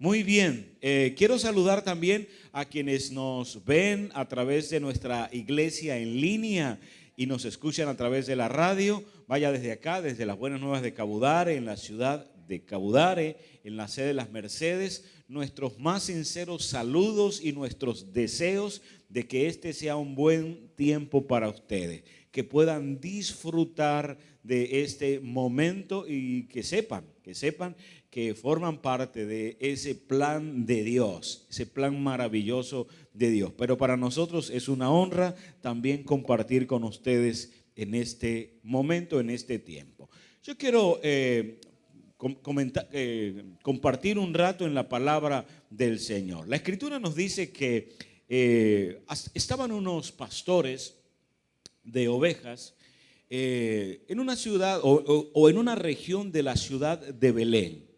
Muy bien, quiero saludar también a quienes nos ven a través de nuestra iglesia en línea y nos escuchan a través de la radio. Vaya desde acá, desde las Buenas Nuevas de Cabudare, en la ciudad de Cabudare, en la sede de Las Mercedes, nuestros más sinceros saludos y nuestros deseos de que este sea un buen tiempo para ustedes, que puedan disfrutar de este momento y que sepan que forman parte de ese plan de Dios, ese plan maravilloso de Dios. Pero para nosotros es una honra también compartir con ustedes en este momento, en este tiempo. Yo quiero compartir un rato en la palabra del Señor. La Escritura nos dice que estaban unos pastores de ovejas en una ciudad o en una región de la ciudad de Belén.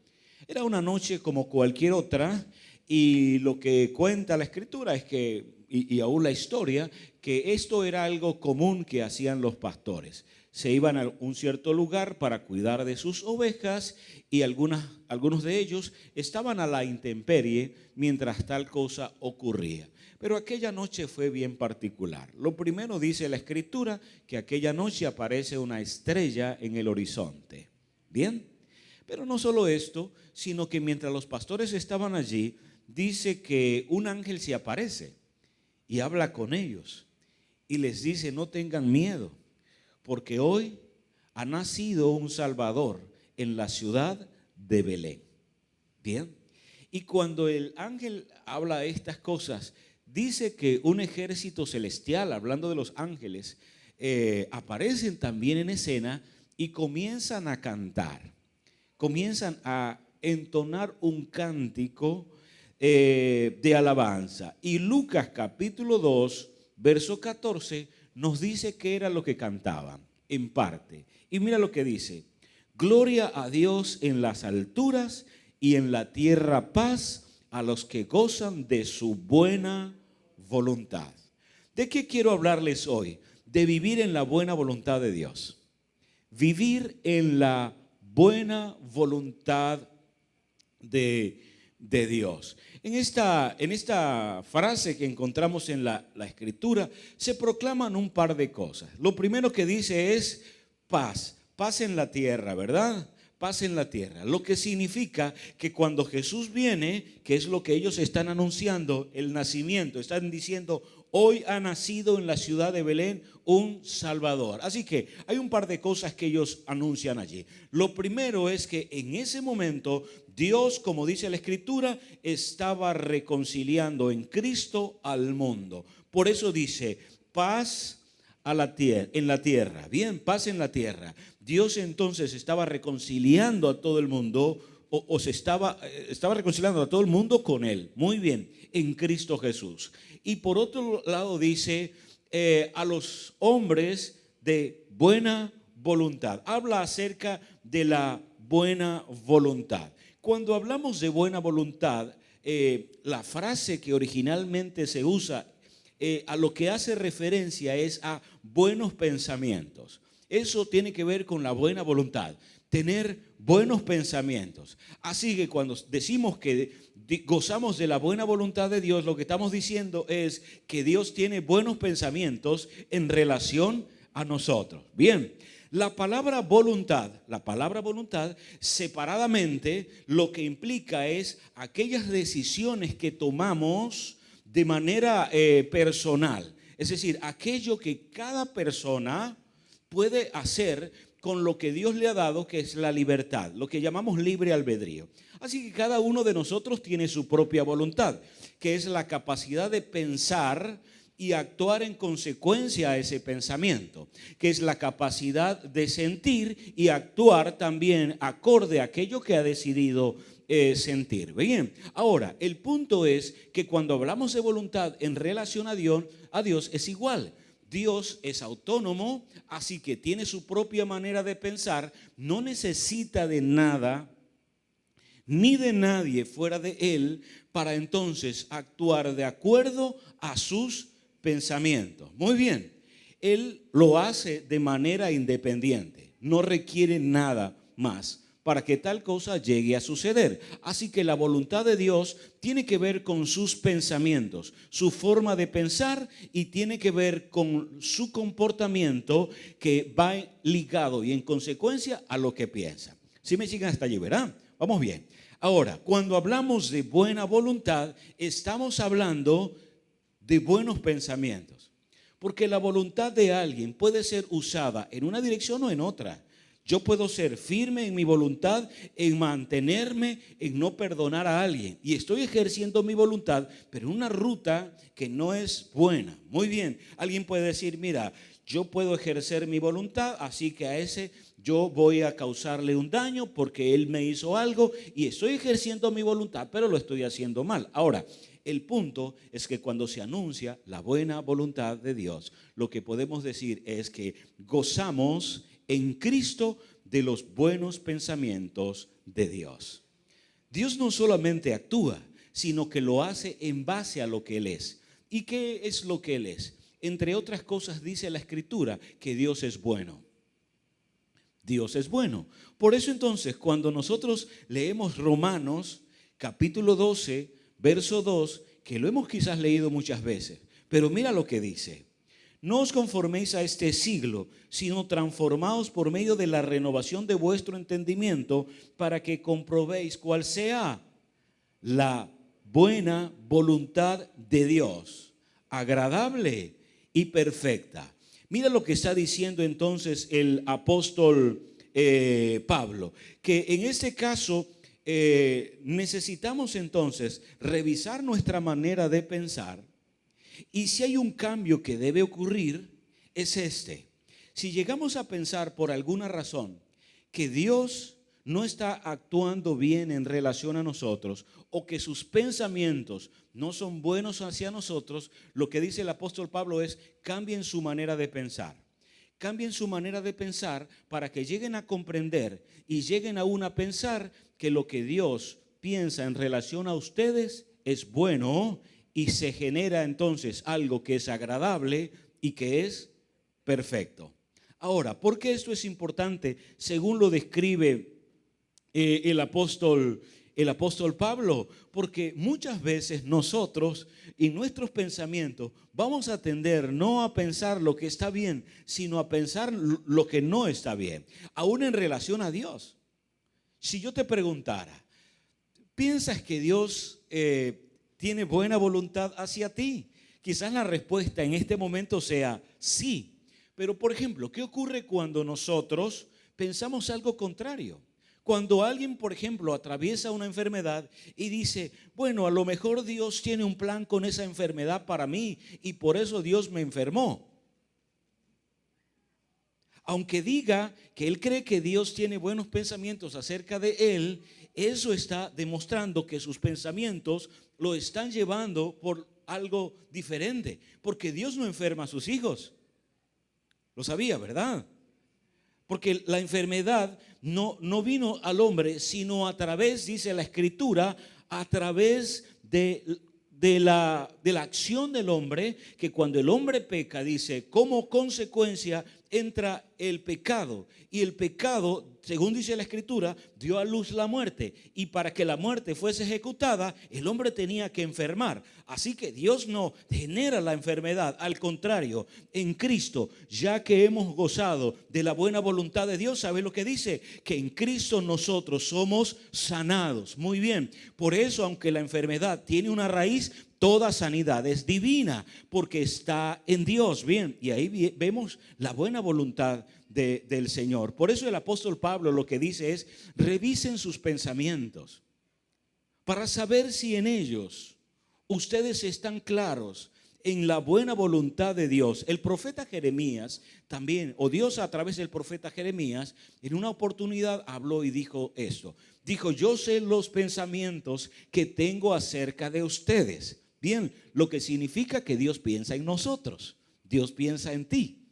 Era una noche como cualquier otra y lo que cuenta la Escritura es que, y aún la historia, que esto era algo común que hacían los pastores. Se iban a un cierto lugar para cuidar de sus ovejas y algunos de ellos estaban a la intemperie mientras tal cosa ocurría. Pero aquella noche fue bien particular. Lo primero dice la Escritura que aquella noche aparece una estrella en el horizonte. Bien, pero no solo esto, sino que mientras los pastores estaban allí, dice que un ángel se aparece y habla con ellos y les dice: no tengan miedo, porque hoy ha nacido un Salvador en la ciudad de Belén. Bien, y cuando el ángel habla estas cosas, dice que un ejército celestial, hablando de los ángeles, aparecen también en escena y comienzan a cantar, comienzan a entonar un cántico de alabanza. Y Lucas capítulo 2, verso 14, nos dice qué era lo que cantaban, en parte. Y mira lo que dice: gloria a Dios en las alturas y en la tierra paz a los que gozan de su buena voluntad. ¿De qué quiero hablarles hoy? De vivir en la buena voluntad de Dios. Vivir en la buena voluntad de Dios. En esta frase que encontramos en la Escritura se proclaman un par de cosas. Lo primero que dice es paz, paz en la tierra, ¿verdad? Paz en la tierra, lo que significa que cuando Jesús viene, que es lo que ellos están anunciando, el nacimiento, están diciendo: hoy ha nacido en la ciudad de Belén un Salvador. Así que hay un par de cosas que ellos anuncian allí. Lo primero es que en ese momento Dios, como dice la Escritura, estaba reconciliando en Cristo al mundo. Por eso dice: paz en la tierra. Bien, paz en la tierra. Dios entonces estaba reconciliando a todo el mundo, estaba reconciliando a todo el mundo con Él. Muy bien, en Cristo Jesús. Y por otro lado dice a los hombres de buena voluntad. Habla acerca de la buena voluntad. Cuando hablamos de buena voluntad, la frase que originalmente se usa a lo que hace referencia es a buenos pensamientos. Eso tiene que ver con la buena voluntad, tener buenos pensamientos. Así que cuando decimos que gozamos de la buena voluntad de Dios, lo que estamos diciendo es que Dios tiene buenos pensamientos en relación a nosotros. Bien, la palabra voluntad separadamente lo que implica es aquellas decisiones que tomamos de manera personal. Es decir, aquello que cada persona puede hacer con lo que Dios le ha dado, que es la libertad, lo que llamamos libre albedrío. Así que cada uno de nosotros tiene su propia voluntad, que es la capacidad de pensar y actuar en consecuencia a ese pensamiento, que es la capacidad de sentir y actuar también acorde a aquello que ha decidido sentir. Bien, ahora el punto es que cuando hablamos de voluntad en relación a Dios es igual. Dios es autónomo, así que tiene su propia manera de pensar, no necesita de nada ni de nadie fuera de Él para entonces actuar de acuerdo a sus pensamientos. Muy bien, Él lo hace de manera independiente, no requiere nada más para que tal cosa llegue a suceder. Así que la voluntad de Dios tiene que ver con sus pensamientos, su forma de pensar, y tiene que ver con su comportamiento, que va ligado y en consecuencia a lo que piensa. Si me siguen hasta allí, ¿verdad? Vamos bien. Ahora, cuando hablamos de buena voluntad, estamos hablando de buenos pensamientos. Porque la voluntad de alguien puede ser usada en una dirección o en otra. Yo puedo ser firme en mi voluntad, en mantenerme, en no perdonar a alguien. Y estoy ejerciendo mi voluntad, pero en una ruta que no es buena. Muy bien, alguien puede decir, mira, yo puedo ejercer mi voluntad, así que a ese yo voy a causarle un daño porque él me hizo algo y estoy ejerciendo mi voluntad, pero lo estoy haciendo mal. Ahora, el punto es que cuando se anuncia la buena voluntad de Dios, lo que podemos decir es que gozamos en Cristo de los buenos pensamientos de Dios. Dios no solamente actúa, sino que lo hace en base a lo que Él es. ¿Y qué es lo que Él es? Entre otras cosas dice la Escritura que Dios es bueno. Dios es bueno. Por eso entonces cuando nosotros leemos Romanos capítulo 12, verso 2, que lo hemos quizás leído muchas veces, pero mira lo que dice. No os conforméis a este siglo, sino transformaos por medio de la renovación de vuestro entendimiento, para que comprobéis cuál sea la buena voluntad de Dios, agradable y perfecta. Mira lo que está diciendo entonces el apóstol Pablo, que en este caso necesitamos entonces revisar nuestra manera de pensar. Y si hay un cambio que debe ocurrir, es este. Si llegamos a pensar por alguna razón que Dios no está actuando bien en relación a nosotros, o que sus pensamientos no son buenos hacia nosotros, lo que dice el apóstol Pablo es: cambien su manera de pensar. Cambien su manera de pensar para que lleguen a comprender y lleguen aún a pensar que lo que Dios piensa en relación a ustedes es bueno, y se genera entonces algo que es agradable y que es perfecto. Ahora, ¿por qué esto es importante según lo describe el apóstol Pablo? Porque muchas veces nosotros en nuestros pensamientos vamos a tender no a pensar lo que está bien, sino a pensar lo que no está bien, aún en relación a Dios. Si yo te preguntara, ¿piensas que Dios tiene buena voluntad hacia ti? Quizás la respuesta en este momento sea sí. Pero por ejemplo, ¿qué ocurre cuando nosotros pensamos algo contrario? Cuando alguien, por ejemplo, atraviesa una enfermedad y dice, bueno, a lo mejor Dios tiene un plan con esa enfermedad para mí y por eso Dios me enfermó. Aunque diga que él cree que Dios tiene buenos pensamientos acerca de él, eso está demostrando que sus pensamientos lo están llevando por algo diferente, porque Dios no enferma a sus hijos. Lo sabía, ¿verdad? Porque la enfermedad no vino al hombre, sino a través, dice la Escritura, a través de la acción del hombre, que cuando el hombre peca, dice, como consecuencia entra el pecado, y el pecado, según dice la Escritura, dio a luz la muerte, y para que la muerte fuese ejecutada, el hombre tenía que enfermar. Así que Dios no genera la enfermedad, al contrario, en Cristo, ya que hemos gozado de la buena voluntad de Dios, ¿sabe lo que dice? Que en Cristo nosotros somos sanados. Muy bien, por eso, aunque la enfermedad tiene una raíz, toda sanidad es divina, porque está en Dios. Bien, y ahí vemos la buena voluntad del Señor. Por eso el apóstol Pablo lo que dice es: revisen sus pensamientos para saber si en ellos ustedes están claros en la buena voluntad de Dios. El profeta Jeremías también, o Dios a través del profeta Jeremías, en una oportunidad habló y dijo esto. Dijo: yo sé los pensamientos que tengo acerca de ustedes. Bien, lo que significa que Dios piensa en nosotros. Dios piensa en ti,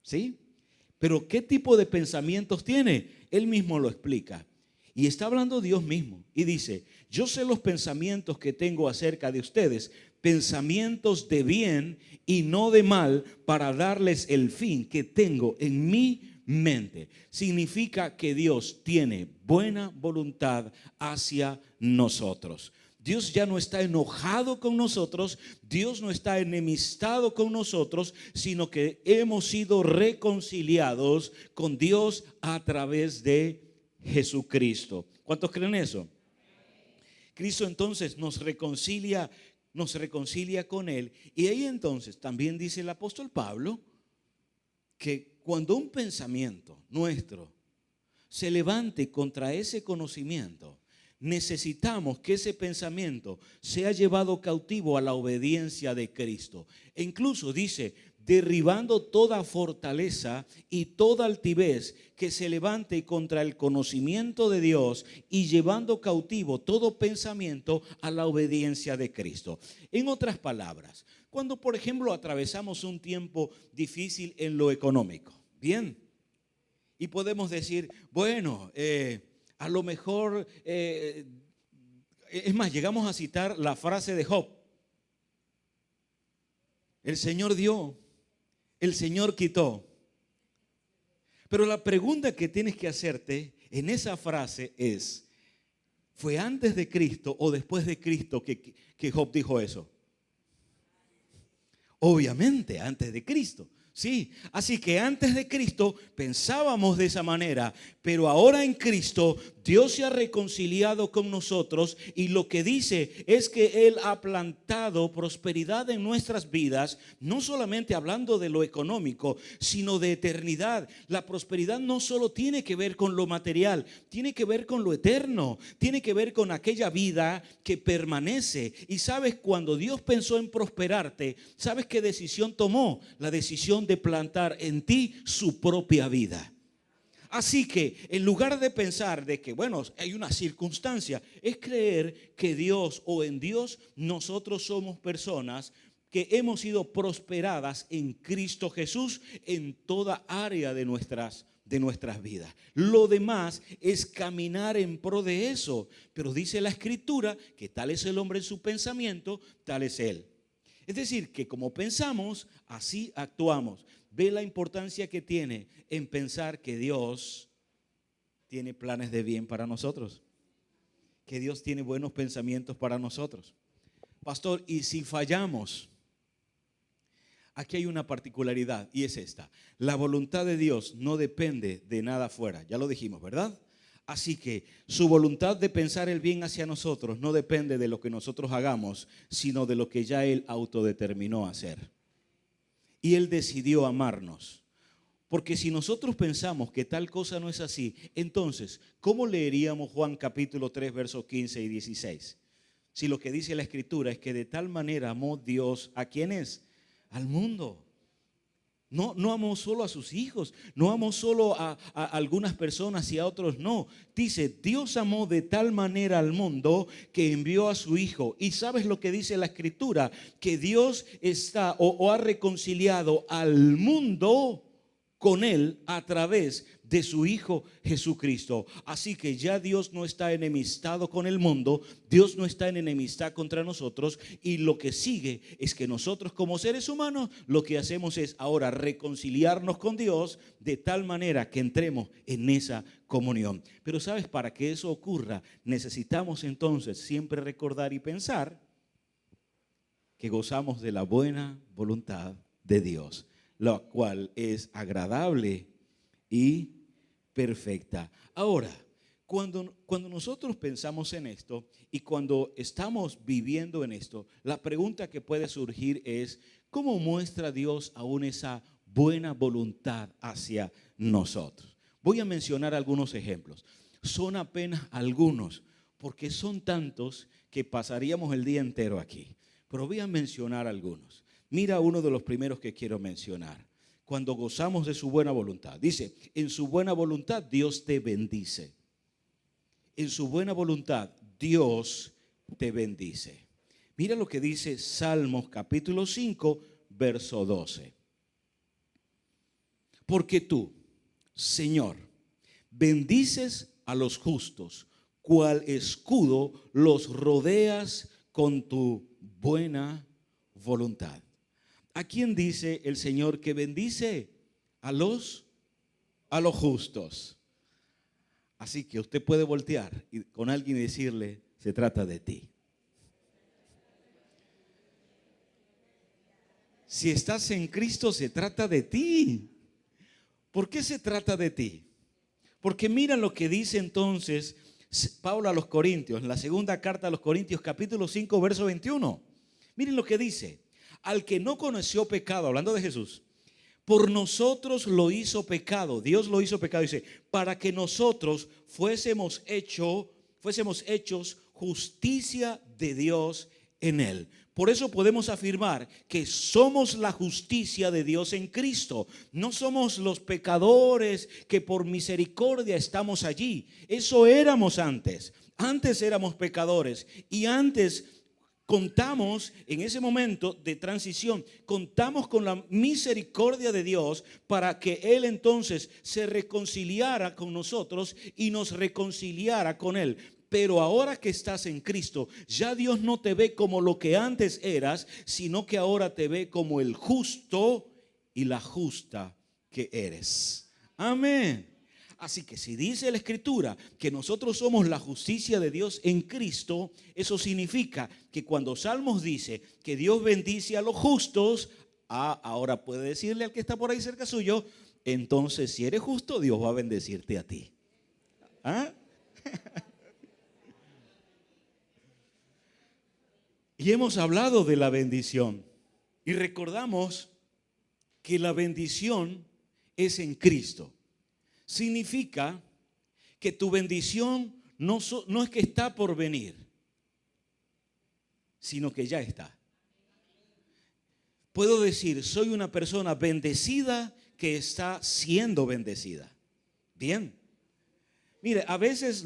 ¿sí? Pero ¿qué tipo de pensamientos tiene? Él mismo lo explica. Y está hablando Dios mismo. Y dice: yo sé los pensamientos que tengo acerca de ustedes, pensamientos de bien y no de mal, para darles el fin que tengo en mi mente. Significa que Dios tiene buena voluntad hacia nosotros. Dios ya no está enojado con nosotros, Dios no está enemistado con nosotros, sino que hemos sido reconciliados con Dios a través de Jesucristo. ¿Cuántos creen eso? Cristo entonces nos reconcilia con Él. Y ahí entonces también dice el apóstol Pablo que cuando un pensamiento nuestro se levante contra ese conocimiento, necesitamos que ese pensamiento sea llevado cautivo a la obediencia de Cristo. E incluso dice, derribando toda fortaleza y toda altivez que se levante contra el conocimiento de Dios y llevando cautivo todo pensamiento a la obediencia de Cristo. En otras palabras, cuando por ejemplo atravesamos un tiempo difícil en lo económico, bien, y podemos decir, bueno, a lo mejor, es más, llegamos a citar la frase de Job. El Señor dio, el Señor quitó. Pero la pregunta que tienes que hacerte en esa frase es, ¿fue antes de Cristo o después de Cristo que Job dijo eso? Obviamente, antes de Cristo. Sí, así que antes de Cristo pensábamos de esa manera, pero ahora en Cristo Dios se ha reconciliado con nosotros y lo que dice es que Él ha plantado prosperidad en nuestras vidas, no solamente hablando de lo económico, sino de eternidad. La prosperidad no solo tiene que ver con lo material, tiene que ver con lo eterno, tiene que ver con aquella vida que permanece. Y sabes, cuando Dios pensó en prosperarte, ¿sabes qué decisión tomó? La decisión de plantar en ti su propia vida. Así que en lugar de pensar de que, bueno, hay una circunstancia, es creer que Dios o en Dios nosotros somos personas que hemos sido prosperadas en Cristo Jesús en toda área de nuestras vidas. Lo demás es caminar en pro de eso. Pero dice la Escritura que tal es el hombre en su pensamiento, tal es él. Es decir, que como pensamos, así actuamos. Ve la importancia que tiene en pensar que Dios tiene planes de bien para nosotros, que Dios tiene buenos pensamientos para nosotros. Pastor, y si fallamos, aquí hay una particularidad y es esta: la voluntad de Dios no depende de nada afuera, ya lo dijimos, ¿verdad? Así que su voluntad de pensar el bien hacia nosotros no depende de lo que nosotros hagamos, sino de lo que ya Él autodeterminó hacer. Y Él decidió amarnos. Porque si nosotros pensamos que tal cosa no es así, entonces, ¿cómo leeríamos Juan capítulo 3, versos 15 y 16? Si lo que dice la Escritura es que de tal manera amó Dios, ¿a quién es? Al mundo. No amó solo a sus hijos, no amó solo a algunas personas y a otros no. Dice, Dios amó de tal manera al mundo que envió a su Hijo. Y ¿sabes lo que dice la Escritura? Que Dios está o ha reconciliado al mundo con Él a través de su Hijo Jesucristo. Así que ya Dios no está enemistado con el mundo, Dios no está en enemistad contra nosotros, y lo que sigue es que nosotros como seres humanos lo que hacemos es ahora reconciliarnos con Dios de tal manera que entremos en esa comunión. Pero sabes, para que eso ocurra necesitamos entonces siempre recordar y pensar que gozamos de la buena voluntad de Dios, la cual es agradable y perfecta. Ahora, cuando nosotros pensamos en esto y cuando estamos viviendo en esto, la pregunta que puede surgir es, ¿cómo muestra Dios aún esa buena voluntad hacia nosotros? Voy a mencionar algunos ejemplos. Son apenas algunos, porque son tantos que pasaríamos el día entero aquí. Pero voy a mencionar algunos. Mira uno de los primeros que quiero mencionar. Cuando gozamos de su buena voluntad. Dice, en su buena voluntad Dios te bendice. En su buena voluntad Dios te bendice. Mira lo que dice Salmos capítulo 5, verso 12. Porque tú, Señor, bendices a los justos, cual escudo los rodeas con tu buena voluntad. ¿A quién dice el Señor que bendice? A los a los justos. Así que usted puede voltear con alguien y decirle, se trata de ti. Si estás en Cristo, se trata de ti. ¿Por qué se trata de ti? Porque mira lo que dice entonces Pablo a los Corintios, en la segunda carta a los Corintios, capítulo 5, verso 21. Miren lo que dice. Al que no conoció pecado, hablando de Jesús, por nosotros lo hizo pecado. Dios lo hizo pecado, dice, para que nosotros fuésemos hechos justicia de Dios en él. Por eso podemos afirmar que somos la justicia de Dios en Cristo. No somos los pecadores que por misericordia estamos allí. Eso éramos antes. Antes éramos pecadores y antes contamos en ese momento de transición, contamos con la misericordia de Dios para que Él entonces se reconciliara con nosotros y nos reconciliara con Él. Pero ahora que estás en Cristo, ya Dios no te ve como lo que antes eras, sino que ahora te ve como el justo y la justa que eres. Amén. Así que si dice la Escritura que nosotros somos la justicia de Dios en Cristo, eso significa que cuando Salmos dice que Dios bendice a los justos, ahora puede decirle al que está por ahí cerca suyo, entonces si eres justo, Dios va a bendecirte a ti. ¿Ah? Y hemos hablado de la bendición y recordamos que la bendición es en Cristo. Significa que tu bendición no es que está por venir, sino que ya está. Puedo decir, soy una persona bendecida que está siendo bendecida. Bien. Mire, a veces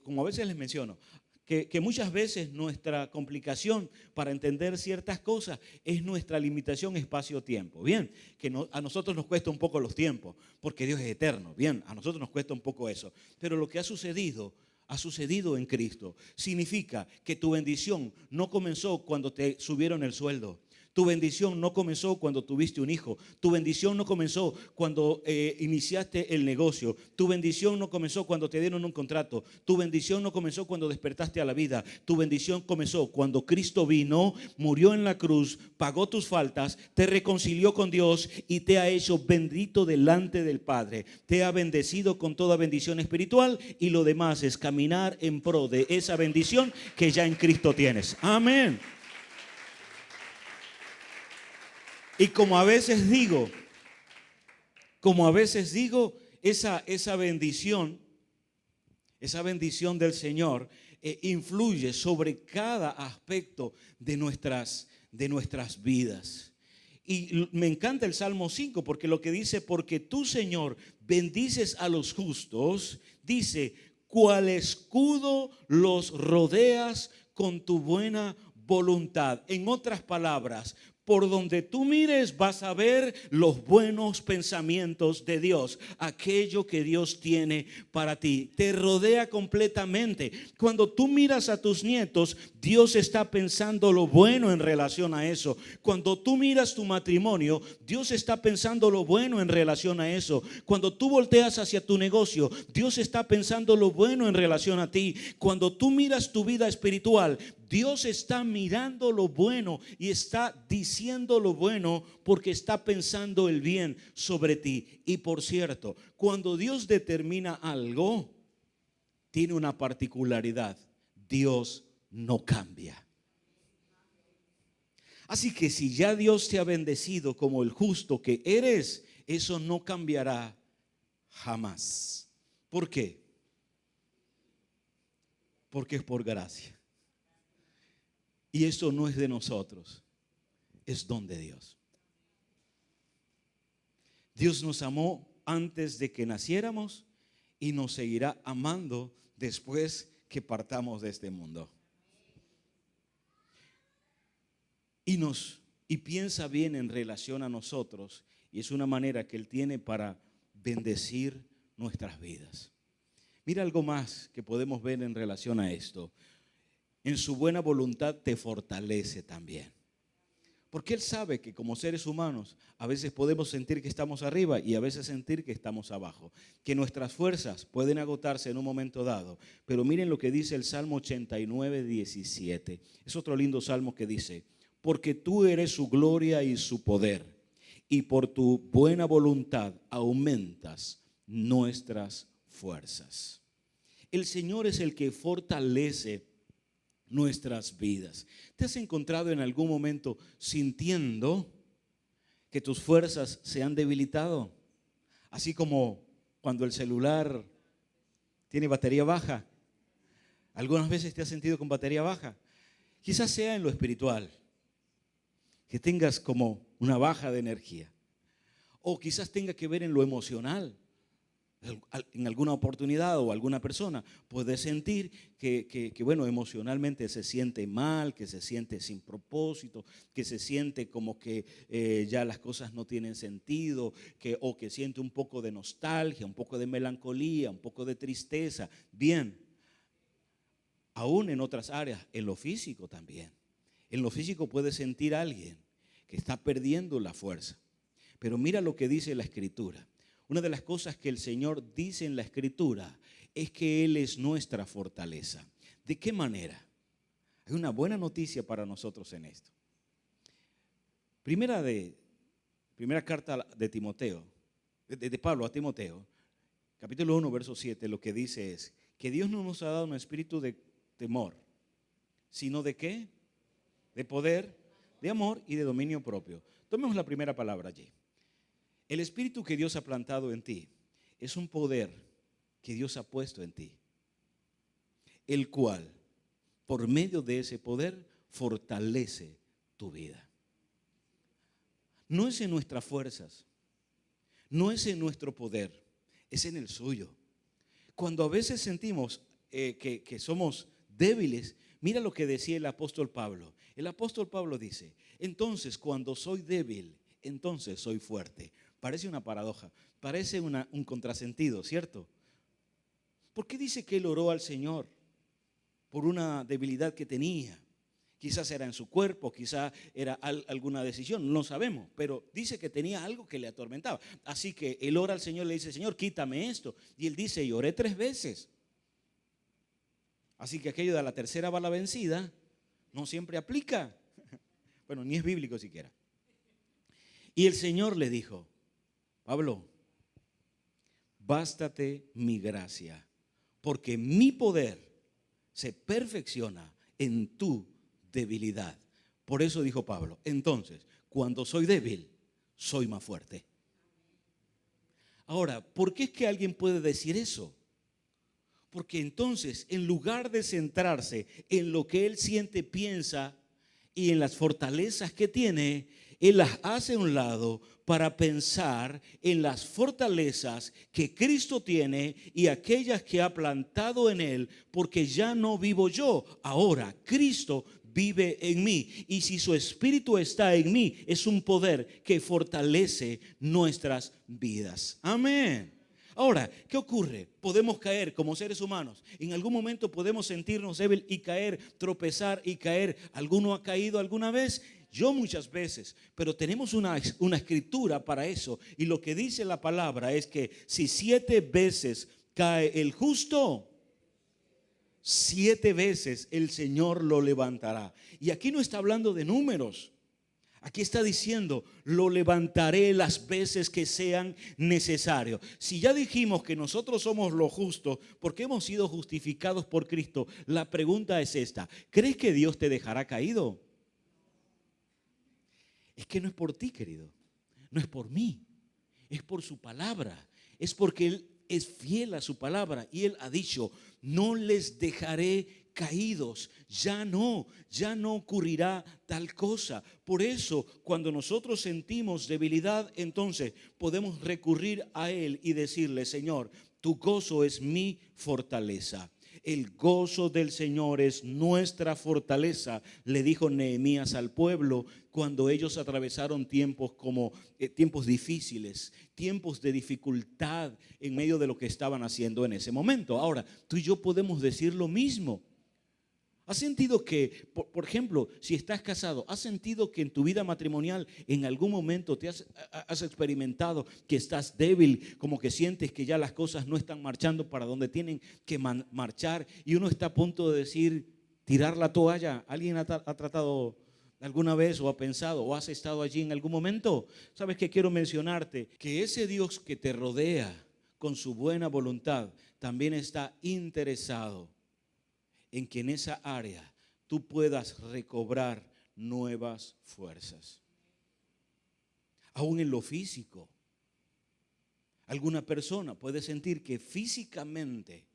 como a veces les menciono, que muchas veces nuestra complicación para entender ciertas cosas es nuestra limitación espacio-tiempo. Bien, que a nosotros nos cuesta un poco los tiempos, porque Dios es eterno. Bien, a nosotros nos cuesta un poco eso. Pero lo que ha sucedido en Cristo. Significa que tu bendición no comenzó cuando te subieron el sueldo. Tu bendición no comenzó cuando tuviste un hijo. Tu bendición no comenzó cuando iniciaste el negocio. Tu bendición no comenzó cuando te dieron un contrato. Tu bendición no comenzó cuando despertaste a la vida. Tu bendición comenzó cuando Cristo vino, murió en la cruz, pagó tus faltas, te reconcilió con Dios y te ha hecho bendito delante del Padre. Te ha bendecido con toda bendición espiritual y lo demás es caminar en pro de esa bendición que ya en Cristo tienes. Amén. Y como a veces digo, esa bendición del Señor influye sobre cada aspecto de nuestras vidas. Y me encanta el Salmo 5 porque lo que dice, porque tú, Señor, bendices a los justos, dice, cual escudo los rodeas con tu buena voluntad. En otras palabras, por donde tú mires vas a ver los buenos pensamientos de Dios, aquello que Dios tiene para ti. Te rodea completamente. Cuando tú miras a tus nietos, Dios está pensando lo bueno en relación a eso. Cuando tú miras tu matrimonio, Dios está pensando lo bueno en relación a eso. Cuando tú volteas hacia tu negocio, Dios está pensando lo bueno en relación a ti. Cuando tú miras tu vida espiritual, Dios está mirando lo bueno y está diciendo lo bueno porque está pensando el bien sobre ti. Y por cierto, cuando Dios determina algo, tiene una particularidad. Dios no cambia. Así que si ya Dios te ha bendecido como el justo que eres, eso no cambiará jamás. ¿Por qué? Porque es por gracia. Y eso no es de nosotros, es don de Dios. Dios nos amó antes de que naciéramos y nos seguirá amando después que partamos de este mundo. Y piensa bien en relación a nosotros, y es una manera que Él tiene para bendecir nuestras vidas. Mira algo más que podemos ver en relación a esto. En su buena voluntad te fortalece también. Porque Él sabe que como seres humanos a veces podemos sentir que estamos arriba y a veces sentir que estamos abajo. Que nuestras fuerzas pueden agotarse en un momento dado. Pero miren lo que dice el Salmo 89, 17. Es otro lindo salmo que dice: porque tú eres su gloria y su poder, y por tu buena voluntad aumentas nuestras fuerzas. El Señor es el que fortalece nuestras vidas. ¿Te has encontrado en algún momento sintiendo que tus fuerzas se han debilitado? Así como cuando el celular tiene batería baja. ¿Algunas veces te has sentido con batería baja? Quizás sea en lo espiritual, que tengas como una baja de energía. O quizás tenga que ver en lo emocional. En alguna oportunidad o alguna persona puede sentir que bueno, emocionalmente se siente mal, que se siente sin propósito, que se siente como que ya las cosas no tienen sentido, o que siente un poco de nostalgia, un poco de melancolía, un poco de tristeza. Bien, aún en otras áreas, en lo físico también. En lo físico puede sentir alguien que está perdiendo la fuerza. Pero mira lo que dice la Escritura. Una de las cosas que el Señor dice en la Escritura es que Él es nuestra fortaleza. ¿De qué manera? Hay una buena noticia para nosotros en esto. Primera carta de Timoteo, de Pablo a Timoteo, capítulo 1, verso 7, lo que dice es que Dios no nos ha dado un espíritu de temor, sino ¿de qué? De poder, de amor y de dominio propio. Tomemos la primera palabra allí. El espíritu que Dios ha plantado en ti es un poder que Dios ha puesto en ti, el cual, por medio de ese poder, fortalece tu vida. No es en nuestras fuerzas, no es en nuestro poder, es en el suyo. Cuando a veces sentimos que somos débiles, mira lo que decía el apóstol Pablo. El apóstol Pablo dice: entonces cuando soy débil, entonces soy fuerte. Parece una paradoja, parece un contrasentido, ¿cierto? ¿Por qué dice que él oró al Señor por una debilidad que tenía? Quizás era en su cuerpo, quizás era alguna decisión, no sabemos, pero dice que tenía algo que le atormentaba. Así que él ora al Señor, le dice: Señor, quítame esto. Y él dice: y oré 3 veces. Así que aquello de la tercera bala vencida no siempre aplica. Bueno, ni es bíblico siquiera. Y el Señor le dijo: Pablo, bástate mi gracia, porque mi poder se perfecciona en tu debilidad. Por eso dijo Pablo: entonces, cuando soy débil, soy más fuerte. Ahora, ¿por qué es que alguien puede decir eso? Porque entonces, en lugar de centrarse en lo que él siente, piensa y en las fortalezas que tiene, él las hace a un lado para pensar en las fortalezas que Cristo tiene y aquellas que ha plantado en él, porque ya no vivo yo, ahora Cristo vive en mí. Y si su espíritu está en mí, es un poder que fortalece nuestras vidas. Amén. Ahora, ¿qué ocurre? Podemos caer como seres humanos. En algún momento podemos sentirnos débiles y caer, tropezar y caer. ¿Alguno ha caído alguna vez? Yo muchas veces, pero tenemos una escritura para eso. Y lo que dice la palabra es que si 7 veces cae el justo, 7 veces el Señor lo levantará. Y aquí no está hablando de números. Aquí está diciendo: lo levantaré las veces que sean necesarios. Si ya dijimos que nosotros somos los justos porque hemos sido justificados por Cristo, la pregunta es esta: ¿crees que Dios te dejará caído? Es que no es por ti, querido, no es por mí, es por su palabra, es porque Él es fiel a su palabra y Él ha dicho: no les dejaré caídos, ya no ocurrirá tal cosa. Por eso, cuando nosotros sentimos debilidad, entonces podemos recurrir a Él y decirle: Señor, tu gozo es mi fortaleza. El gozo del Señor es nuestra fortaleza, le dijo Nehemías al pueblo cuando ellos atravesaron tiempos tiempos difíciles, tiempos de dificultad en medio de lo que estaban haciendo en ese momento. Ahora, tú y yo podemos decir lo mismo. ¿Has sentido que, por ejemplo, si estás casado, has sentido que en tu vida matrimonial en algún momento has experimentado que estás débil, como que sientes que ya las cosas no están marchando para donde tienen que marchar y uno está a punto de decir, tirar la toalla? ¿Alguien ha tratado alguna vez o ha pensado o has estado allí en algún momento? ¿Sabes qué quiero mencionarte? Que ese Dios que te rodea con su buena voluntad también está interesado en que en esa área tú puedas recobrar nuevas fuerzas. Aún en lo físico, alguna persona puede sentir que físicamente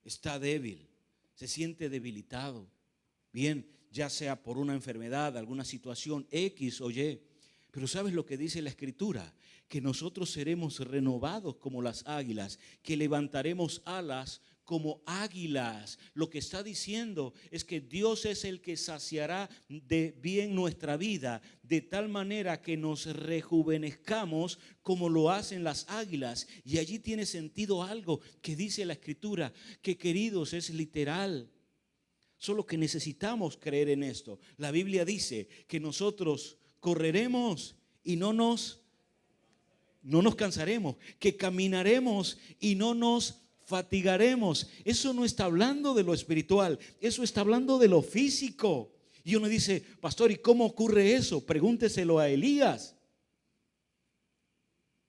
está débil, se siente debilitado, bien, ya sea por una enfermedad, alguna situación X o Y. Pero ¿sabes lo que dice la Escritura? Que nosotros seremos renovados como las águilas, que levantaremos alas como águilas. Lo que está diciendo es que Dios es el que saciará de bien nuestra vida, de tal manera que nos rejuvenezcamos como lo hacen las águilas. Y allí tiene sentido algo que dice la Escritura, que queridos es literal. Solo que necesitamos creer en esto. La Biblia dice que nosotros correremos y no nos cansaremos, que caminaremos y no nos fatigaremos. Eso no está hablando de lo espiritual, eso está hablando de lo físico. Y uno dice, pastor, ¿y cómo ocurre eso? Pregúnteselo a Elías.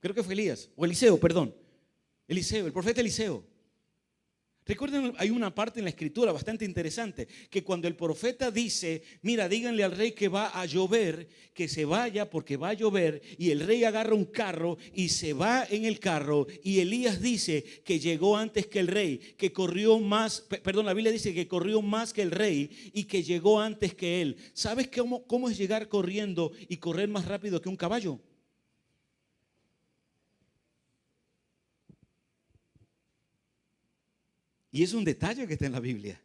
Creo que fue Elías, o Eliseo, perdón. Eliseo, el profeta Eliseo. Recuerden, hay una parte en la Escritura bastante interesante, que cuando el profeta dice, mira, díganle al rey que va a llover, que se vaya porque va a llover, y el rey agarra un carro y se va en el carro, y Elías dice que llegó antes que el rey, que corrió más, perdón, la Biblia dice que corrió más que el rey y que llegó antes que él. ¿Sabes cómo es llegar corriendo y correr más rápido que un caballo? Y es un detalle que está en la Biblia.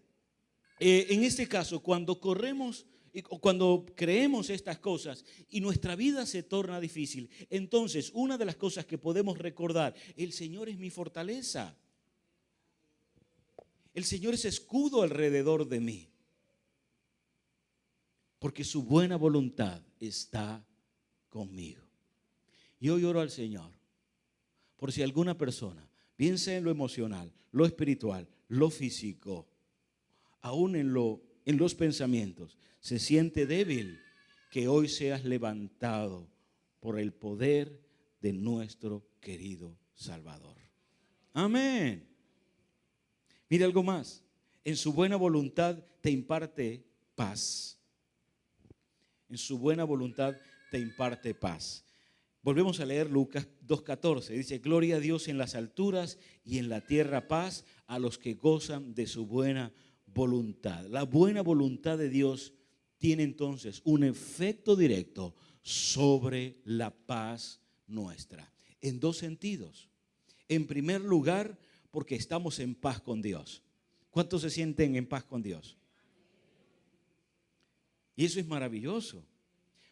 En este caso, cuando corremos o cuando creemos estas cosas y nuestra vida se torna difícil, entonces una de las cosas que podemos recordar, el Señor es mi fortaleza. El Señor es escudo alrededor de mí. Porque su buena voluntad está conmigo. Y hoy oro al Señor por si alguna persona, bien sea en lo emocional, lo espiritual, lo físico, aún en los pensamientos, se siente débil, que hoy seas levantado por el poder de nuestro querido Salvador. Amén. Mire algo más. En su buena voluntad te imparte paz. En su buena voluntad te imparte paz. Volvemos a leer Lucas 2:14. Dice, gloria a Dios en las alturas y en la tierra paz a los que gozan de su buena voluntad. La buena voluntad de Dios tiene entonces un efecto directo sobre la paz nuestra. En dos sentidos. En primer lugar, porque estamos en paz con Dios. ¿Cuántos se sienten en paz con Dios? Y eso es maravilloso.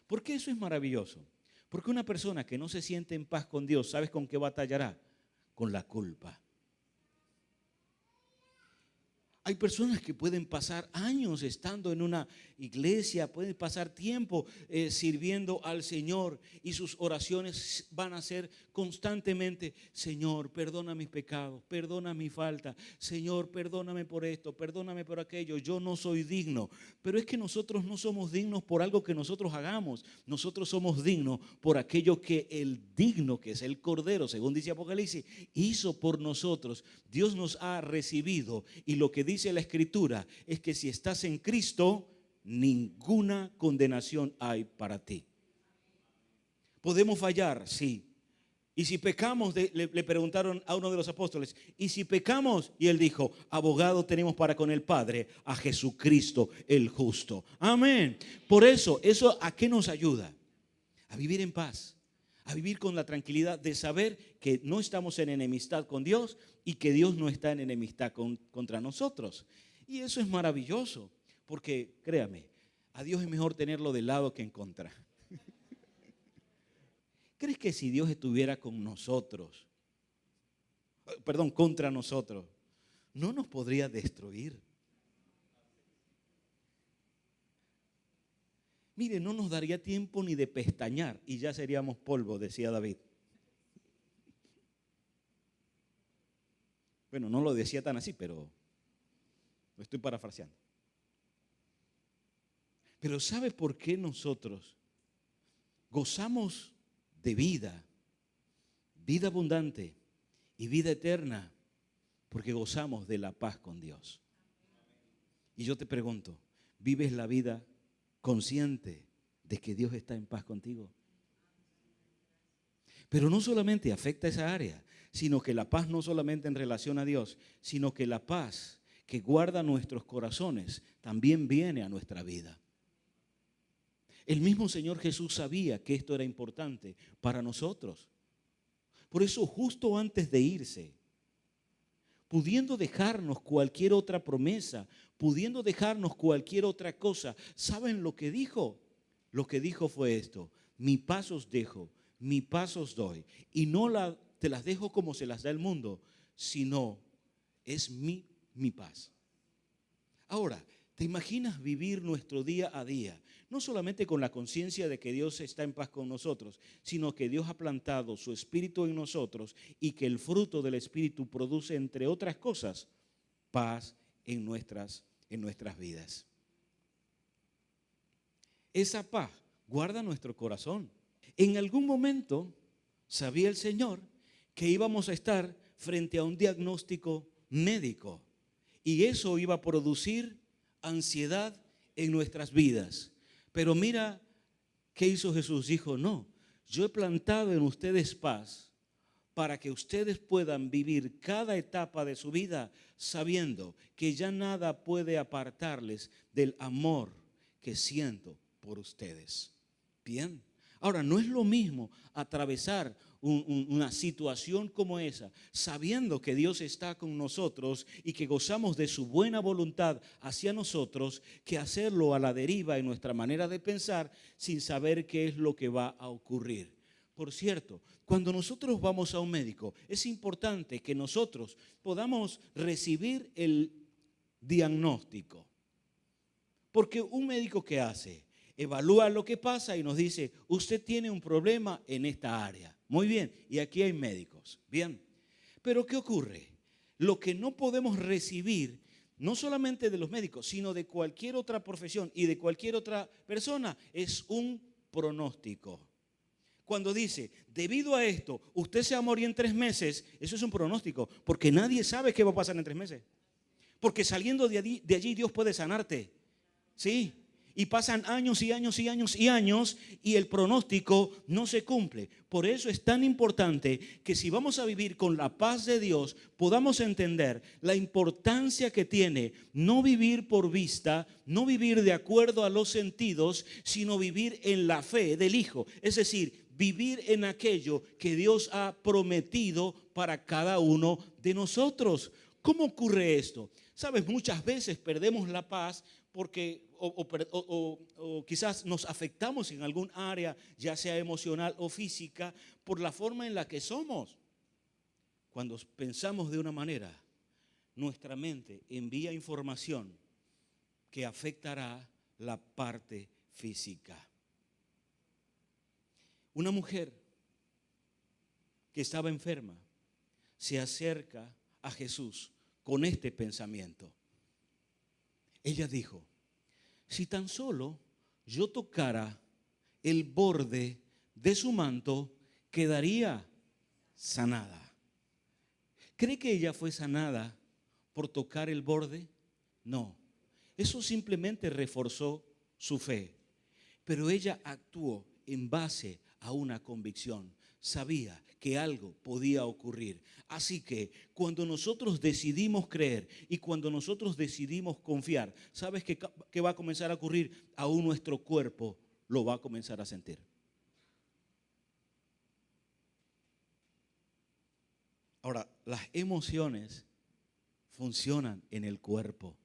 ¿Por qué eso es maravilloso? Porque una persona que no se siente en paz con Dios, ¿sabes con qué batallará? Con la culpa. Hay personas que pueden pasar años estando en una iglesia, pueden pasar tiempo sirviendo al Señor y sus oraciones van a ser constantemente, Señor, perdona mis pecados, perdona mi falta, Señor, perdóname por esto, perdóname por aquello, yo no soy digno. Pero es que nosotros no somos dignos por algo que nosotros hagamos, nosotros somos dignos por aquello que el digno, que es el Cordero, según dice Apocalipsis, hizo por nosotros. Dios nos ha recibido y lo que dice la Escritura es que si estás en Cristo, ninguna condenación hay para ti. ¿Podemos fallar? Sí. Y si pecamos, le preguntaron a uno de los apóstoles, ¿y si pecamos? Y él dijo, abogado tenemos para con el Padre, a Jesucristo el justo. Amén. Por eso ¿a qué nos ayuda? A vivir en paz. A vivir con la tranquilidad de saber que no estamos en enemistad con Dios y que Dios no está en enemistad contra nosotros. Y eso es maravilloso, porque créame, a Dios es mejor tenerlo de lado que en contra. ¿Crees que si Dios estuviera con nosotros, contra nosotros, no nos podría destruir? Mire, no nos daría tiempo ni de pestañear y ya seríamos polvo, decía David. Bueno, no lo decía tan así, pero lo estoy parafraseando. Pero ¿sabe por qué nosotros gozamos de vida, vida abundante y vida eterna? Porque gozamos de la paz con Dios. Y yo te pregunto, ¿vives la vida consciente de que Dios está en paz contigo? Pero no solamente afecta esa área, sino que la paz no solamente en relación a Dios, sino que la paz que guarda nuestros corazones también viene a nuestra vida. El mismo Señor Jesús sabía que esto era importante para nosotros. Por eso, justo antes de irse, pudiendo dejarnos cualquier otra promesa, pudiendo dejarnos cualquier otra cosa, ¿saben lo que dijo? Lo que dijo fue esto: mi paz os dejo, mi paz os doy, y no te las dejo como se las da el mundo, sino es mi paz. Ahora, ¿te imaginas vivir nuestro día a día? No solamente con la conciencia de que Dios está en paz con nosotros, sino que Dios ha plantado su Espíritu en nosotros y que el fruto del Espíritu produce, entre otras cosas, paz en nuestras vidas. Esa paz guarda nuestro corazón. En algún momento sabía el Señor que íbamos a estar frente a un diagnóstico médico y eso iba a producir ansiedad en nuestras vidas. Pero mira qué hizo Jesús. Dijo: no, yo he plantado en ustedes paz para que ustedes puedan vivir cada etapa de su vida sabiendo que ya nada puede apartarles del amor que siento por ustedes. Bien. Ahora, no es lo mismo atravesar una situación como esa, sabiendo que Dios está con nosotros y que gozamos de su buena voluntad hacia nosotros, que hacerlo a la deriva en nuestra manera de pensar sin saber qué es lo que va a ocurrir. Por cierto, cuando nosotros vamos a un médico, es importante que nosotros podamos recibir el diagnóstico. Porque un médico, ¿qué hace? Evalúa lo que pasa y nos dice: usted tiene un problema en esta área. Muy bien, y aquí hay médicos. Bien, pero ¿qué ocurre? Lo que no podemos recibir, no solamente de los médicos, sino de cualquier otra profesión y de cualquier otra persona, es un pronóstico. Cuando dice: debido a esto, usted se va a morir en 3 meses, eso es un pronóstico, porque nadie sabe qué va a pasar en 3 meses. Porque saliendo de allí Dios puede sanarte. Sí. Y pasan años y años y años y años y el pronóstico no se cumple. Por eso es tan importante que si vamos a vivir con la paz de Dios, podamos entender la importancia que tiene no vivir por vista, no vivir de acuerdo a los sentidos, sino vivir en la fe del Hijo. Es decir, vivir en aquello que Dios ha prometido para cada uno de nosotros. ¿Cómo ocurre esto? Sabes, muchas veces perdemos la paz porque o quizás nos afectamos en algún área, ya sea emocional o física, por la forma en la que somos. Cuando pensamos de una manera, nuestra mente envía información que afectará la parte física. Una mujer que estaba enferma se acerca a Jesús con este pensamiento. Ella dijo: si tan solo yo tocara el borde de su manto, quedaría sanada. ¿Cree que ella fue sanada por tocar el borde? No, eso simplemente reforzó su fe. Pero ella actuó en base a una convicción. Sabía que algo podía ocurrir. Así que cuando nosotros decidimos creer y cuando nosotros decidimos confiar, ¿sabes qué va a comenzar a ocurrir? Aún nuestro cuerpo lo va a comenzar a sentir. Ahora, las emociones funcionan en el cuerpo.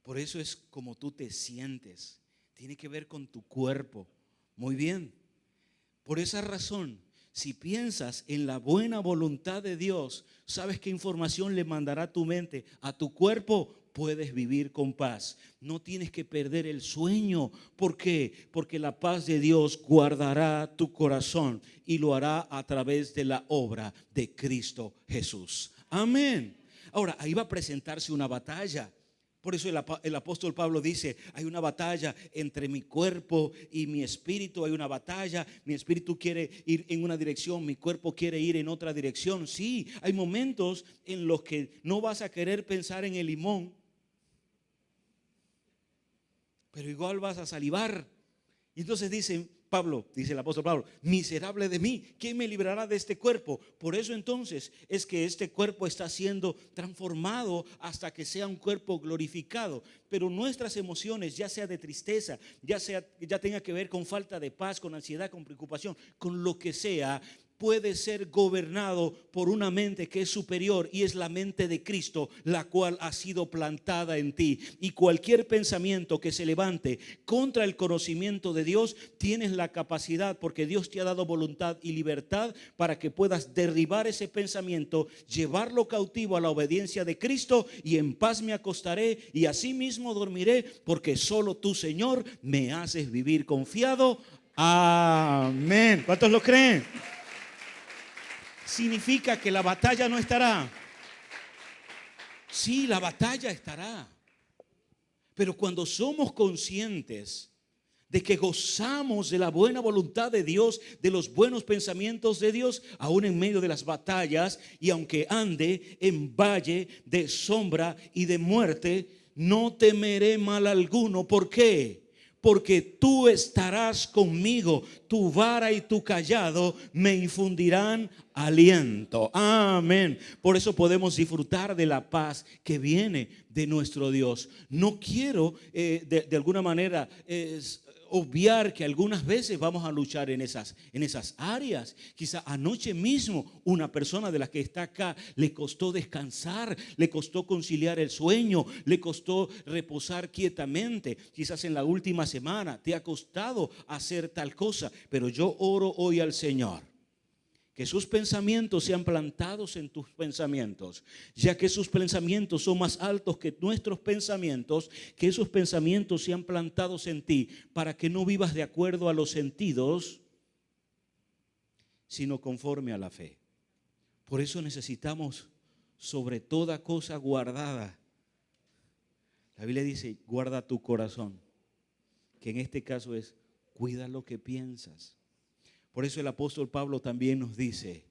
Por eso es como tú te sientes. Tiene que ver con tu cuerpo. Muy bien. Por esa razón, si piensas en la buena voluntad de Dios, ¿sabes qué información le mandará a tu mente, a tu cuerpo? puedes vivir con paz. No tienes que perder el sueño. ¿Por qué? Porque la paz de Dios guardará tu corazón y lo hará a través de la obra de Cristo Jesús. Amén. Ahora, ahí va a presentarse una batalla. Por eso el apóstol Pablo dice, hay una batalla entre mi cuerpo y mi espíritu, hay una batalla, mi espíritu quiere ir en una dirección, mi cuerpo quiere ir en otra dirección. Sí, hay momentos en los que no vas a querer pensar en el limón, pero igual vas a salivar. Y entonces dice el apóstol Pablo, miserable de mí, ¿quién me librará de este cuerpo? Por eso entonces es que este cuerpo está siendo transformado hasta que sea un cuerpo glorificado. Pero nuestras emociones, ya sea de tristeza, ya tenga que ver con falta de paz, con ansiedad, con preocupación, con lo que sea, puede ser gobernado por una mente que es superior, y es la mente de Cristo, la cual ha sido plantada en ti. Y cualquier pensamiento que se levante contra el conocimiento de Dios, tienes la capacidad, porque Dios te ha dado voluntad y libertad para que puedas derribar ese pensamiento, llevarlo cautivo a la obediencia de Cristo, y en paz me acostaré y asimismo dormiré, porque solo tú, Señor, me haces vivir confiado. Amén. ¿Cuántos lo creen? Significa que la batalla no estará. Sí, la batalla estará. Pero cuando somos conscientes de que gozamos de la buena voluntad de Dios, de los buenos pensamientos de Dios, aún en medio de las batallas, y aunque ande en valle de sombra y de muerte, no temeré mal alguno. ¿Por qué? Porque tú estarás conmigo, tu vara y tu cayado me infundirán aliento. Amén. Por eso podemos disfrutar de la paz que viene de nuestro Dios. No quiero de alguna manera obviar que algunas veces vamos a luchar en esas áreas. Quizá anoche mismo una persona de las que está acá le costó descansar, le costó conciliar el sueño, le costó reposar quietamente. Quizás en la última semana te ha costado hacer tal cosa, pero yo oro hoy al Señor que sus pensamientos sean plantados en tus pensamientos, ya que sus pensamientos son más altos que nuestros pensamientos, que esos pensamientos sean plantados en ti, para que no vivas de acuerdo a los sentidos, sino conforme a la fe. Por eso necesitamos, sobre toda cosa guardada, la Biblia dice, guarda tu corazón, que en este caso es, cuida lo que piensas. Por eso el apóstol Pablo también nos dice,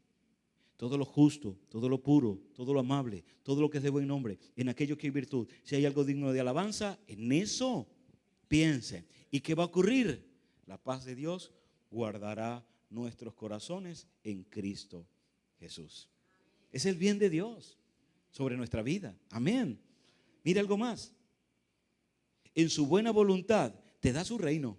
todo lo justo, todo lo puro, todo lo amable, todo lo que es de buen nombre, en aquello que hay virtud, si hay algo digno de alabanza, en eso piensen. ¿Y qué va a ocurrir? La paz de Dios guardará nuestros corazones en Cristo Jesús. Es el bien de Dios sobre nuestra vida. Amén. Mira algo más. En su buena voluntad te da su reino,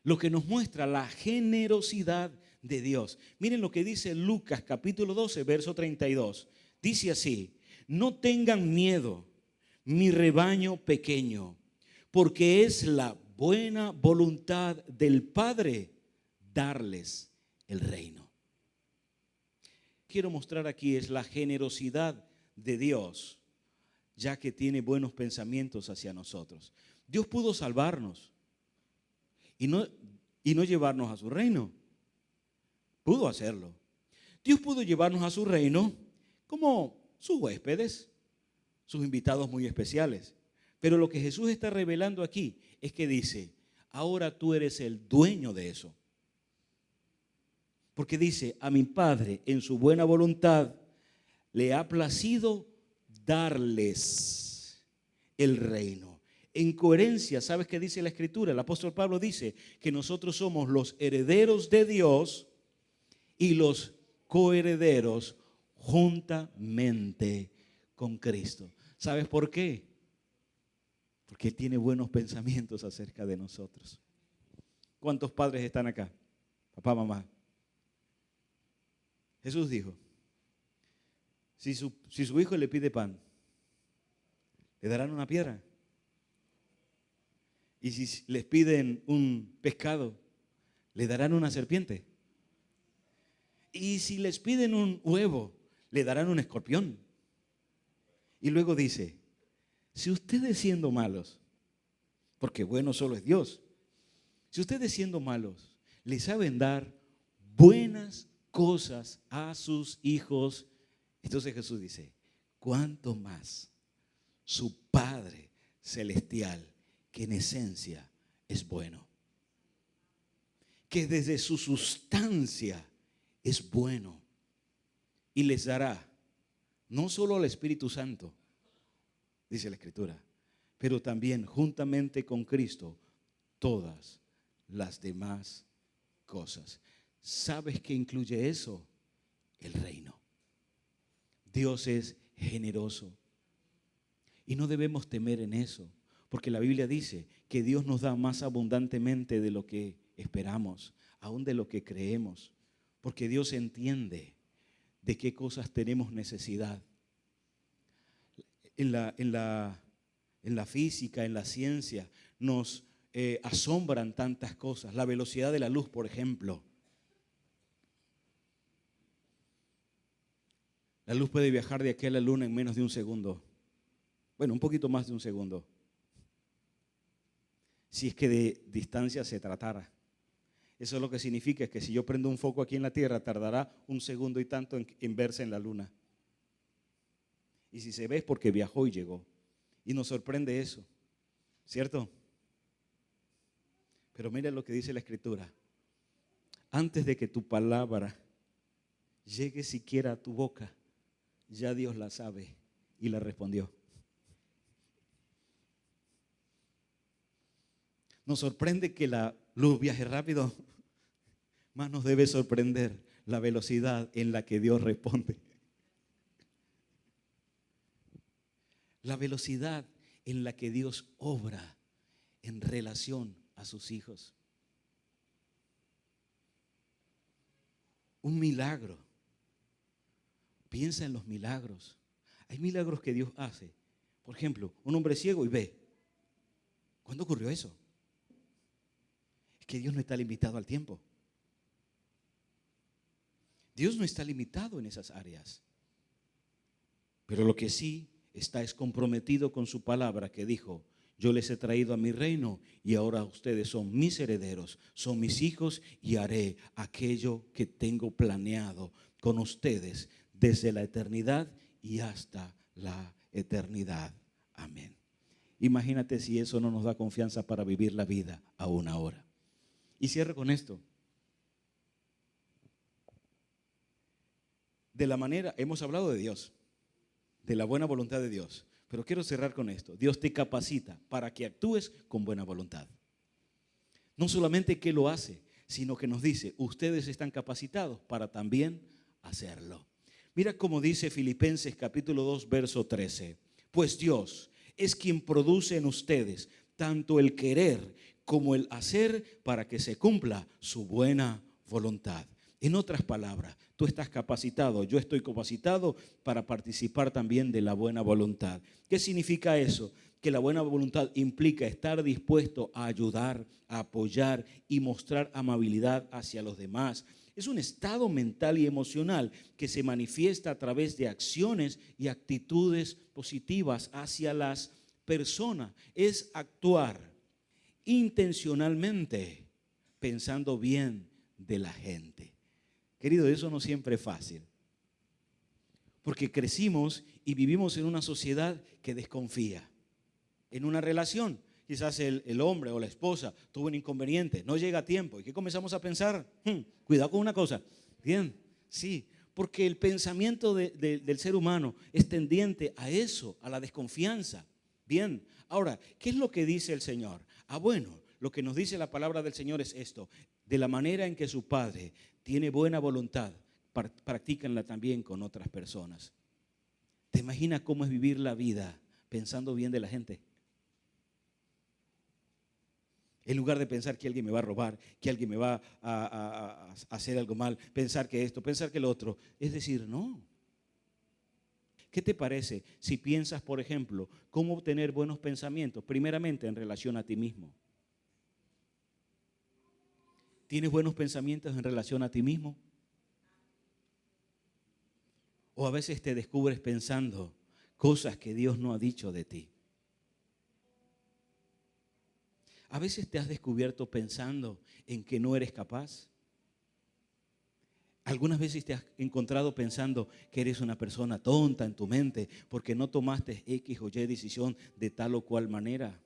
lo que nos muestra la generosidad de Dios. Miren lo que dice Lucas capítulo 12, verso 32. Dice así: no tengan miedo, mi rebaño pequeño, porque es la buena voluntad del Padre darles el reino. Quiero mostrar aquí es la generosidad de Dios, ya que tiene buenos pensamientos hacia nosotros. Dios pudo salvarnos y no llevarnos a su reino. Pudo hacerlo. Dios pudo llevarnos a su reino como sus huéspedes, sus invitados muy especiales. Pero lo que Jesús está revelando aquí es que dice, ahora tú eres el dueño de eso. Porque dice, a mi Padre en su buena voluntad le ha placido darles el reino. En coherencia, ¿sabes qué dice la Escritura? El apóstol Pablo dice que nosotros somos los herederos de Dios y los coherederos juntamente con Cristo. ¿Sabes por qué? Porque Él tiene buenos pensamientos acerca de nosotros. ¿Cuántos padres están acá? Papá, mamá. Jesús dijo, si su hijo le pide pan, ¿le darán una piedra? Y si les piden un pescado, ¿le darán una serpiente? Y si les piden un huevo, ¿le darán un escorpión? Y luego dice, Si ustedes siendo malos, porque bueno solo es Dios, si ustedes siendo malos le saben dar buenas cosas a sus hijos, entonces Jesús dice, ¿cuánto más su Padre Celestial, que en esencia es bueno, que desde su sustancia es bueno, y les dará no solo al Espíritu Santo, dice la Escritura, pero también juntamente con Cristo todas las demás cosas? ¿Sabes qué incluye eso? El reino. Dios es generoso y no debemos temer en eso, porque la Biblia dice que Dios nos da más abundantemente de lo que esperamos, aún de lo que creemos, porque Dios entiende de qué cosas tenemos necesidad. En la física, en la ciencia, nos asombran tantas cosas. La velocidad de la luz, por ejemplo. La luz puede viajar de aquí a la luna en menos de un segundo. Bueno, un poquito más de un segundo. Si es que de distancia se tratara. Eso lo que significa es que si yo prendo un foco aquí en la Tierra, tardará un segundo y tanto en verse en la luna. Y si se ve es porque viajó y llegó. Y nos sorprende eso, ¿cierto? Pero mira lo que dice la Escritura. Antes de que tu palabra llegue siquiera a tu boca, ya Dios la sabe y la respondió. Nos sorprende que la luz viaje rápido, más nos debe sorprender la velocidad en la que Dios responde. La velocidad en la que Dios obra en relación a sus hijos. Un milagro. Piensa en los milagros. Hay milagros que Dios hace. Por ejemplo, un hombre ciego y ve. ¿Cuándo ocurrió eso? Es que Dios no está limitado al tiempo. Dios no está limitado en esas áreas. Pero lo que sí está es comprometido con su palabra, que dijo: yo les he traído a mi reino y ahora ustedes son mis herederos, son mis hijos, y haré aquello que tengo planeado con ustedes desde la eternidad y hasta la eternidad. Amén. Imagínate si eso no nos da confianza para vivir la vida aún ahora. Y cierro con esto. De la manera, hemos hablado de Dios, de la buena voluntad de Dios, pero quiero cerrar con esto. Dios te capacita para que actúes con buena voluntad. No solamente que lo hace, sino que nos dice: ustedes están capacitados para también hacerlo. Mira cómo dice Filipenses capítulo 2, verso 13. Pues Dios es quien produce en ustedes tanto el querer como el hacer para que se cumpla su buena voluntad. En otras palabras, tú estás capacitado, yo estoy capacitado para participar también de la buena voluntad. ¿Qué significa eso? Que la buena voluntad implica estar dispuesto a ayudar, a apoyar y mostrar amabilidad hacia los demás. Es un estado mental y emocional que se manifiesta a través de acciones y actitudes positivas hacia las personas. Es actuar intencionalmente pensando bien de la gente. Querido, eso no siempre es fácil, porque crecimos y vivimos en una sociedad que desconfía. En una relación, quizás el hombre o la esposa tuvo un inconveniente, no llega a tiempo. ¿Y qué comenzamos a pensar? Cuidado con una cosa. Bien, sí, porque el pensamiento del ser humano es tendiente a eso, a la desconfianza. Bien, ahora, ¿qué es lo que dice el Señor? Bueno, lo que nos dice la palabra del Señor es esto: de la manera en que su Padre tiene buena voluntad, practícanla también con otras personas. ¿Te imaginas cómo es vivir la vida pensando bien de la gente? En lugar de pensar que alguien me va a robar, que alguien me va a hacer algo mal, pensar que esto, pensar que lo otro. Es decir, no. ¿Qué te parece si piensas, por ejemplo, cómo obtener buenos pensamientos? Primeramente, en relación a ti mismo. ¿Tienes buenos pensamientos en relación a ti mismo? O a veces te descubres pensando cosas que Dios no ha dicho de ti. A veces te has descubierto pensando en que no eres capaz. Algunas veces te has encontrado pensando que eres una persona tonta en tu mente porque no tomaste X o Y decisión de tal o cual manera.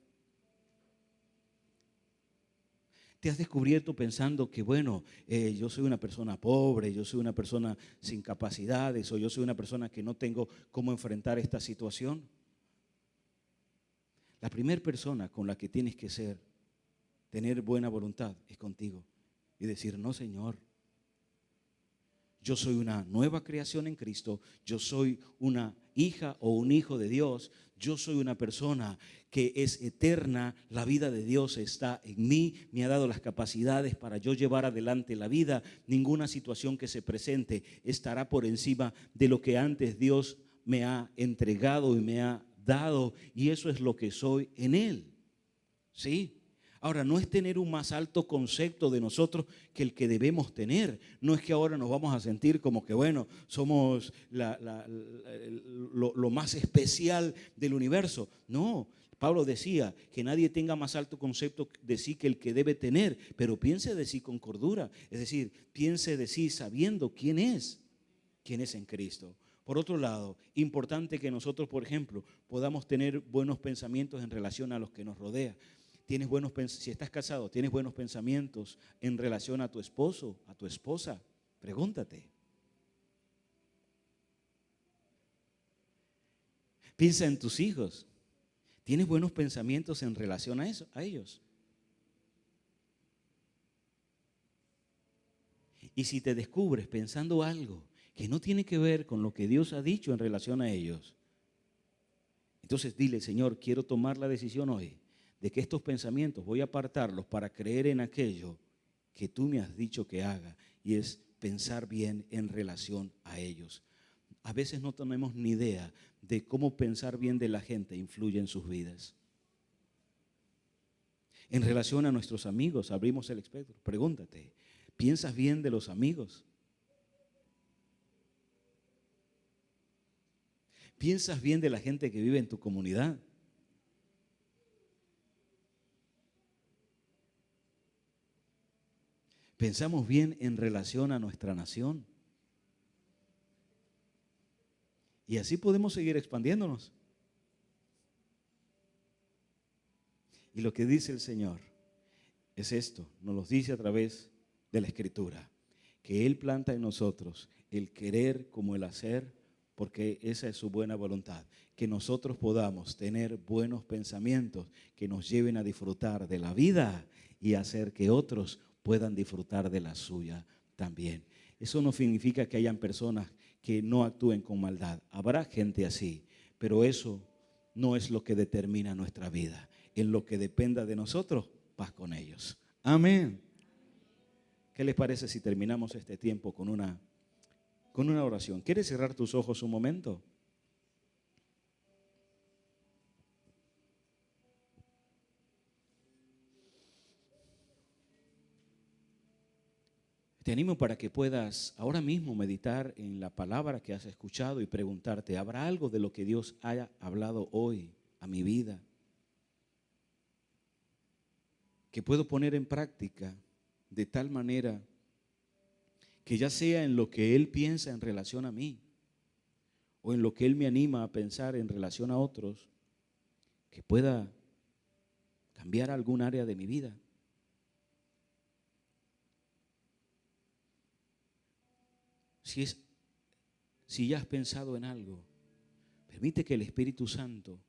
Te has descubierto pensando que, bueno, yo soy una persona pobre, yo soy una persona sin capacidades o yo soy una persona que no tengo cómo enfrentar esta situación. La primera persona con la que tienes que tener buena voluntad es contigo y decir, no, Señor, yo soy una nueva creación en Cristo, yo soy una hija o un hijo de Dios, yo soy una persona que es eterna, la vida de Dios está en mí, me ha dado las capacidades para yo llevar adelante la vida, ninguna situación que se presente estará por encima de lo que antes Dios me ha entregado y me ha dado, y eso es lo que soy en Él, ¿sí? Ahora, no es tener un más alto concepto de nosotros que el que debemos tener. No es que ahora nos vamos a sentir como que, bueno, somos lo más especial del universo. No, Pablo decía que nadie tenga más alto concepto de sí que el que debe tener, pero piense de sí con cordura. Es decir, piense de sí sabiendo quién es en Cristo. Por otro lado, importante que nosotros, por ejemplo, podamos tener buenos pensamientos en relación a los que nos rodean. Si estás casado, ¿tienes buenos pensamientos en relación a tu esposo, a tu esposa? Pregúntate. Piensa en tus hijos. ¿Tienes buenos pensamientos en relación a ellos? Y si te descubres pensando algo que no tiene que ver con lo que Dios ha dicho en relación a ellos, entonces dile, Señor, quiero tomar la decisión hoy de que estos pensamientos voy a apartarlos para creer en aquello que tú me has dicho que haga, y es pensar bien en relación a ellos. A veces no tenemos ni idea de cómo pensar bien de la gente influye en sus vidas. En relación a nuestros amigos, abrimos el espectro. Pregúntate, ¿piensas bien de los amigos? ¿Piensas bien de la gente que vive en tu comunidad? ¿Pensamos bien en relación a nuestra nación? Y así podemos seguir expandiéndonos. Y lo que dice el Señor es esto, nos lo dice a través de la Escritura, que Él planta en nosotros el querer como el hacer, porque esa es su buena voluntad, que nosotros podamos tener buenos pensamientos que nos lleven a disfrutar de la vida y hacer que otros puedan disfrutar de la suya también. Eso no significa que hayan personas que no actúen con maldad. Habrá gente así, pero eso no es lo que determina nuestra vida. En lo que dependa de nosotros, paz con ellos. Amén. ¿Qué les parece si terminamos este tiempo con una oración? ¿Quieres cerrar tus ojos un momento? Te animo para que puedas ahora mismo meditar en la palabra que has escuchado y preguntarte, ¿habrá algo de lo que Dios haya hablado hoy a mi vida que puedo poner en práctica de tal manera que ya sea en lo que Él piensa en relación a mí o en lo que Él me anima a pensar en relación a otros, que pueda cambiar algún área de mi vida? Si ya has pensado en algo, permite que el Espíritu Santo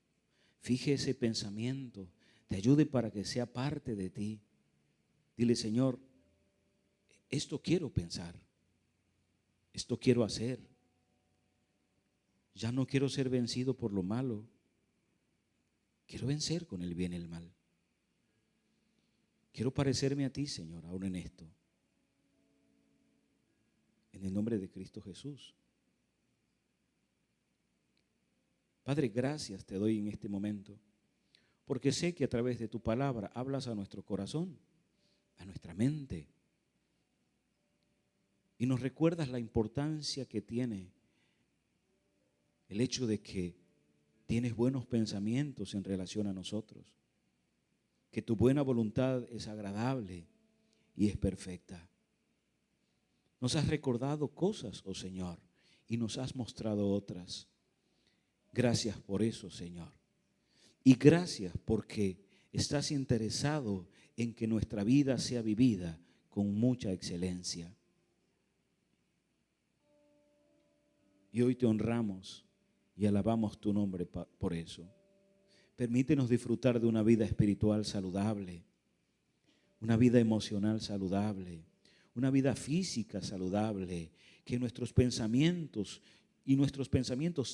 fije ese pensamiento, te ayude para que sea parte de ti. Dile, Señor, esto quiero pensar, esto quiero hacer. Ya no quiero ser vencido por lo malo, quiero vencer con el bien y el mal. Quiero parecerme a ti, Señor, aún en esto. En el nombre de Cristo Jesús. Padre, gracias te doy en este momento, porque sé que a través de tu palabra hablas a nuestro corazón, a nuestra mente, y nos recuerdas la importancia que tiene el hecho de que tienes buenos pensamientos en relación a nosotros. que tu buena voluntad es agradable y es perfecta. Nos has recordado cosas, oh Señor, y nos has mostrado otras. Gracias por eso, Señor. Y gracias porque estás interesado en que nuestra vida sea vivida con mucha excelencia. Y hoy te honramos y alabamos tu nombre por eso. Permítenos disfrutar de una vida espiritual saludable, una vida emocional saludable, una vida física saludable, que nuestros pensamientos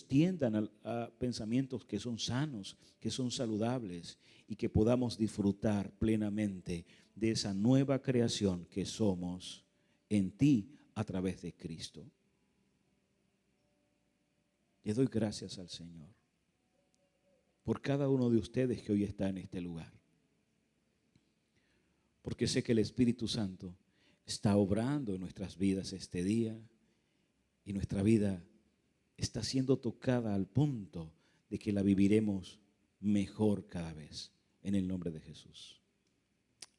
tiendan a pensamientos que son sanos, que son saludables, y que podamos disfrutar plenamente de esa nueva creación que somos en ti a través de Cristo. Le doy gracias al Señor por cada uno de ustedes que hoy está en este lugar, porque sé que el Espíritu Santo está obrando en nuestras vidas este día y nuestra vida está siendo tocada al punto de que la viviremos mejor cada vez, en el nombre de Jesús.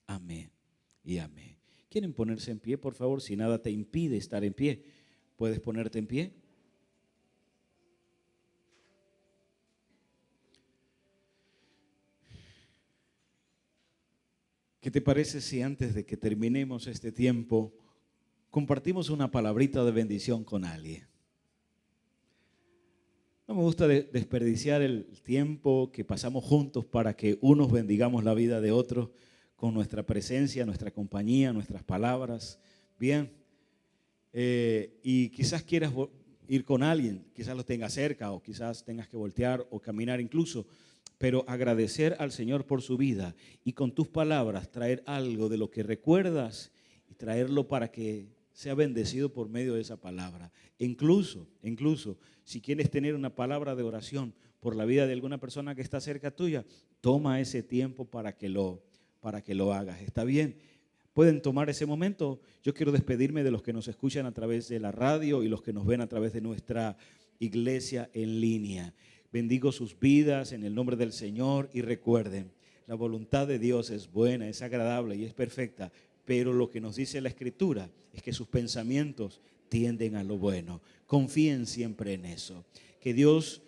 Amén y amén. ¿Quieren ponerse en pie, por favor? Si nada te impide estar en pie, ¿puedes ponerte en pie? ¿Qué te parece si antes de que terminemos este tiempo compartimos una palabrita de bendición con alguien? No me gusta desperdiciar el tiempo que pasamos juntos para que unos bendigamos la vida de otros con nuestra presencia, nuestra compañía, nuestras palabras. Bien, y quizás quieras ir con alguien, quizás lo tengas cerca o quizás tengas que voltear o caminar incluso, pero agradecer al Señor por su vida y con tus palabras traer algo de lo que recuerdas y traerlo para que sea bendecido por medio de esa palabra. Incluso, si quieres tener una palabra de oración por la vida de alguna persona que está cerca tuya, toma ese tiempo para que lo hagas. ¿Está bien? Pueden tomar ese momento. Yo quiero despedirme de los que nos escuchan a través de la radio y los que nos ven a través de nuestra iglesia en línea. Bendigo sus vidas en el nombre del Señor y recuerden, la voluntad de Dios es buena, es agradable y es perfecta, pero lo que nos dice la Escritura es que sus pensamientos tienden a lo bueno. Confíen siempre en eso. Que Dios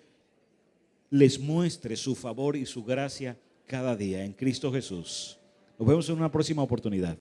les muestre su favor y su gracia cada día en Cristo Jesús. Nos vemos en una próxima oportunidad.